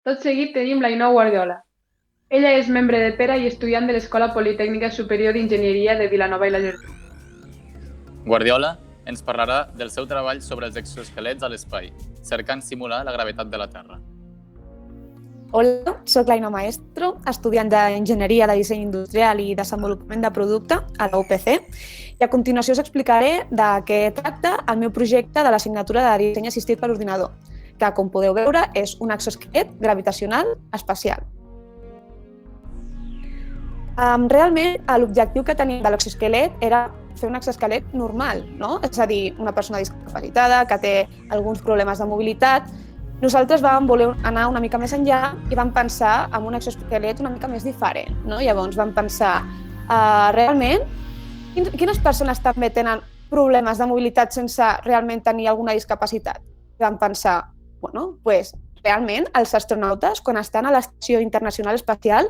Tot seguit tenim l'Ainhoa Guardiola. Ella és membre de Pera i estudiant de l'Escola Politècnica Superior d'Enginyeria de Vilanova i la Geltrú. Guardiola ens parlarà del seu treball sobre els exoesquelets a l'espai, cercant simular la gravetat de la Terra. Hola, soc l'Aina Maestro, estudiant d'Enginyeria de Disseny Industrial i Desenvolupament de Producte a la UPC, i a continuació us explicaré de què tracta el meu projecte de l'assignatura de Disseny Assistit per Ordinador, que, com podeu veure, és un exoesquelet gravitacional espacial. Realment, l'objectiu que tenim de l'exoesquelet era fer un exoesquelet normal, no? És a dir, una persona discapacitada que té alguns problemes de mobilitat. Nosaltres vam voler anar una mica més enllà i vam pensar en un exoesquelet una mica més diferent, no? Llavors vam pensar, realment, quines persones també tenen problemes de mobilitat sense realment tenir alguna discapacitat? I vam pensar, realment els astronautes, quan estan a l'Estació Internacional Espacial,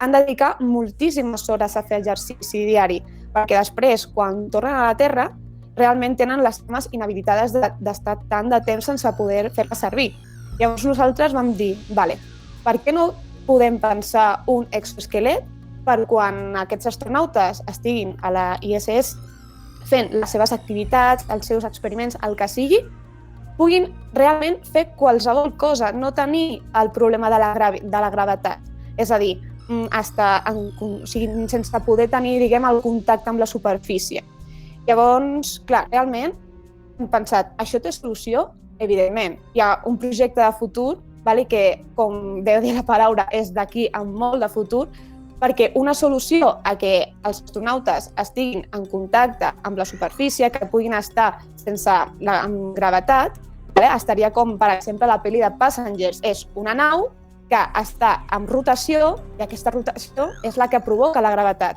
han de dedicar moltíssimes hores a fer exercici diari, perquè després, quan tornen a la Terra, realment tenen les cames inhabilitades d'estar tant de temps sense poder fer-les servir. Llavors nosaltres vam dir, per què no podem pensar un exoesquelet per quan aquests astronautes estiguin a la ISS fent les seves activitats, els seus experiments, el que sigui, puguin realment fer qualsevol cosa, no tenir el problema de la gravetat. És a dir, sense poder tenir, el contacte amb la superfície. Llavors, clar, realment hem pensat, això té solució? Evidentment. Hi ha un projecte de futur que, com veu dir la paraula, és d'aquí a molt de futur, perquè una solució a que els astronautes estiguin en contacte amb la superfície, que puguin estar sense gravetat, estaria com, per exemple, la pel·li de Passengers. És una nau que està en rotació i aquesta rotació és la que provoca la gravetat.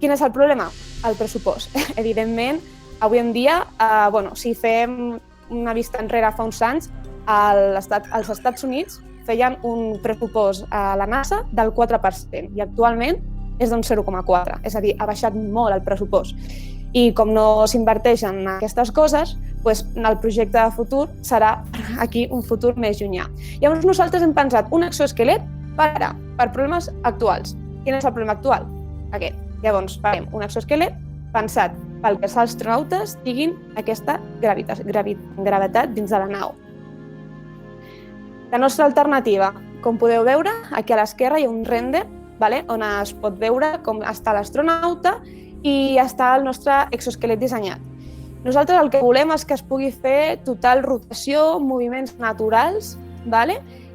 Quin és el problema? El pressupost. Evidentment, avui en dia, si fem una vista enrere fa uns anys, als Estats Units feien un pressupost a la NASA del 4% i actualment és d'un 0,4%. És a dir, ha baixat molt el pressupost. I com no s'inverteix en aquestes coses, el projecte de futur serà aquí un futur més llunyà. Llavors nosaltres hem pensat un exoesquelet per problemes actuals. Quin és el problema actual? Aquest. Llavors farem un exoesquelet pensat pel que els astronautes tinguin aquesta gravetat dins de la nau. La nostra alternativa, com podeu veure, aquí a l'esquerra hi ha un render on es pot veure com està l'astronauta i està el nostre exoesquelet dissenyat. Nosaltres el que volem és que es pugui fer total rotació, moviments naturals,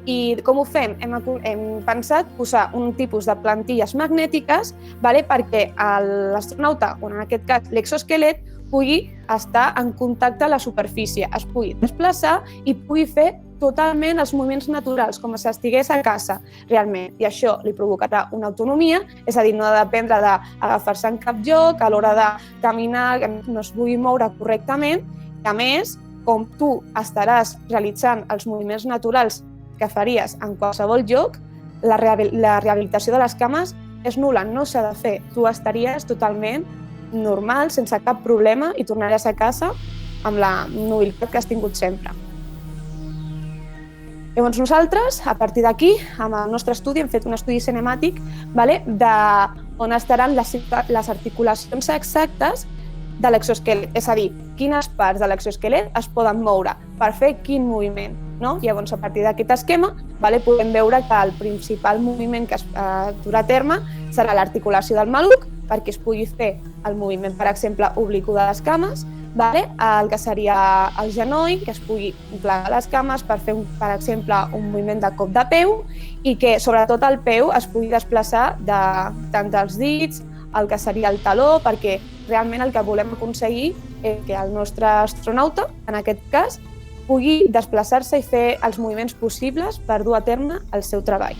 i com ho fem? Hem pensat posar un tipus de plantilles magnètiques perquè l'astronauta, o en aquest cas l'exoesquelet, pugui estar en contacte amb la superfície, es pugui desplaçar i pugui fer totalment els moviments naturals, com si estigués a casa, realment. I això li provocarà una autonomia, és a dir, no ha de dependre d'agafar-se en cap lloc, a l'hora de caminar, que no es pugui moure correctament. I a més, com tu estaràs realitzant els moviments naturals que faries en qualsevol lloc, la rehabilitació de les cames és nul·la, no s'ha de fer. Tu estaries totalment normal, sense cap problema, i tornaries a casa amb la mobilitat que has tingut sempre. Llavors nosaltres, a partir d'aquí, amb el nostre estudi, hem fet un estudi cinemàtic d'on estaran les articulacions exactes de l'exoesquelet, és a dir, quines parts de l'exoesquelet es poden moure per fer quin moviment. Llavors, a partir d'aquest esquema, podem veure que el principal moviment que es durà a terme serà l'articulació del maluc, perquè es pugui fer el moviment, per exemple, obliqu de les cames, el que seria el genoll, que es pugui plegar les cames per fer, per exemple, un moviment de cop de peu i que, sobretot, el peu es pugui desplaçar tant dels dits, el que seria el taló, perquè realment el que volem aconseguir és que el nostre astronauta, en aquest cas, pugui desplaçar-se i fer els moviments possibles per dur a terme el seu treball.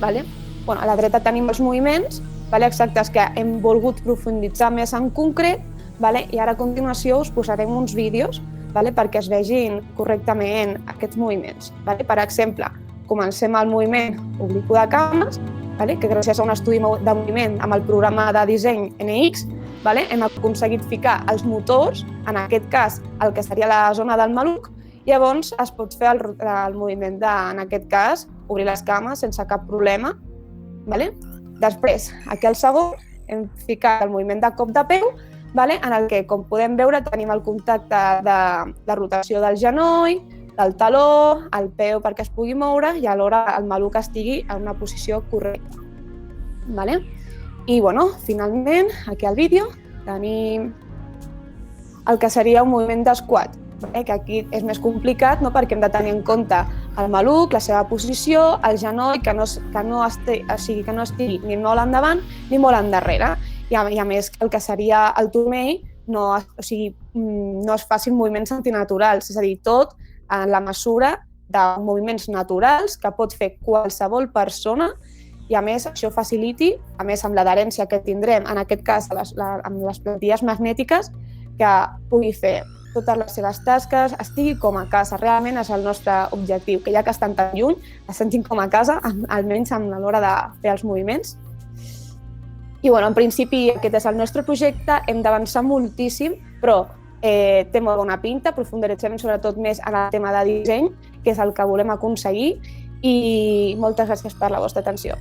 A la dreta tenim els moviments exactes que hem volgut profunditzar més en concret, i ara a continuació us posarem uns vídeos perquè es vegin correctament aquests moviments. Per exemple, comencem el moviment obliqu de cames, que gràcies a un estudi de moviment amb el programa de disseny NX hem aconseguit ficar els motors, en aquest cas el que seria la zona del maluc, Llavors es pot fer el moviment de, en aquest cas, obrir les cames sense cap problema. Vale? Després, aquí al segon, hem ficat el moviment de cop de peu, vale? En el que, com podem veure, tenim el contacte de rotació del genoll, del taló, el peu perquè es pugui moure i alhora el maluc estigui en una posició correcta. Vale? I bueno, finalment, aquí al vídeo, tenim el que seria un moviment d'esquat, que aquí és més complicat perquè hem de tenir en compte el maluc, la seva posició, el genoll, que no estigui ni molt endavant ni molt endarrere. I a més, el que seria el turmell no es facin moviments antinaturals, és a dir, tot en la mesura de moviments naturals que pot fer qualsevol persona i a més això faciliti, a més amb l'adherència que tindrem, en aquest cas amb les plantilles magnètiques, que pugui fer totes les seves tasques, estigui com a casa. Realment és el nostre objectiu, que ja que estan tan lluny, es sentin com a casa, almenys a l'hora de fer els moviments. I bueno, en principi aquest és el nostre projecte, hem d'avançar moltíssim, però té molt bona pinta, profunditzem sobretot més en el tema de disseny, que és el que volem aconseguir, i moltes gràcies per la vostra atenció.